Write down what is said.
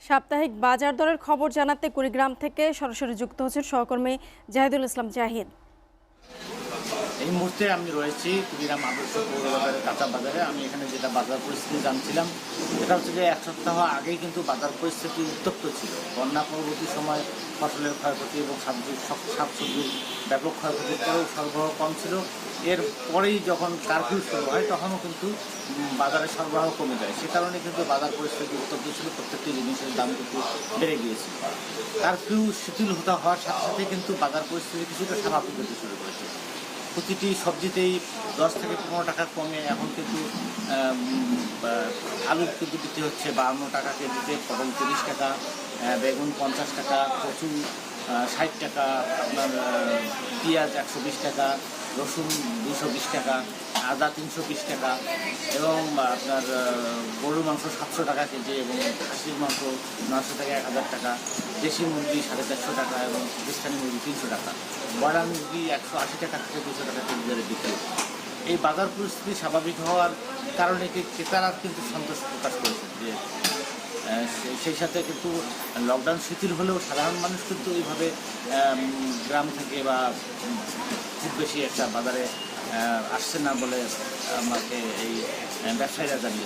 সাপ্তাহিক বাজার দরের খবর জানাতে কুড়িগ্রাম থেকে সরাসরি যুক্ত হচ্ছেন সহকর্মী জাহিদুল ইসলাম জাহিদ। এই মুহূর্তে আমি রয়েছি কুড়িগ্রাম আদর্শ পৌরবাজারের কাঁচা বাজারে। আমি এখানে যেটা বাজার পরিস্থিতি জানছিলাম সেটা হচ্ছে যে এক সপ্তাহ আগেই কিন্তু বাজার পরিস্থিতি উত্তপ্ত ছিল। বন্যা পরবর্তী সময় ফসলের ক্ষয়ক্ষতি এবং শাকসবজির ব্যাপক ক্ষয়ক্ষতির পরেও সরবরাহ কম ছিল। এর পরেই যখন কারফিউ শুরু হয় তখনও কিন্তু বাজারে সরবরাহ কমে যায়। সে কারণে কিন্তু বাজার পরিস্থিতি উত্তপ্ত ছিল, প্রত্যেকটি জিনিসের দাম কিন্তু বেড়ে গিয়েছিল। কারফিউ শিথিল হওয়ার সাথে সাথে কিন্তু বাজার পরিস্থিতি কিছুটা স্বাভাবিক হতে শুরু করেছে। প্রতিটি সবজিতেই 10 থেকে 15 টাকা কমে এখন কিন্তু আলু কিন্তু বিক্রি হচ্ছে 52 টাকা কেজিতে, পটল 30 টাকা, বেগুন 50 টাকা, কচু 60 টাকা, আপনার পেঁয়াজ 120 টাকা, রসুন 220 টাকা, আদা 320 টাকা এবং আপনার গরুর মাংস 700 টাকা কেজি এবং খাসির মাংস 900 থেকে 1000 টাকা, দেশি মুরগি 450 টাকা এবং পাকিস্তানি মুরগি 300 টাকা, ব্রয়লার মুরগি 180 টাকা থেকে 200 টাকা কেজি দরে বিক্রি। এই বাজার পরিস্থিতি স্বাভাবিক হওয়ার কারণে ক্রেতারা কিন্তু সন্তোষ প্রকাশ করেছে যে সেই সাথে কিন্তু লকডাউন শিথিল হলেও সাধারণ মানুষ কিন্তু এইভাবে গ্রাম থেকে বা খুব বেশি একটা বাজারে আসছে না বলে আমাকে এই ব্যবসায়ীরা জানিয়েছে।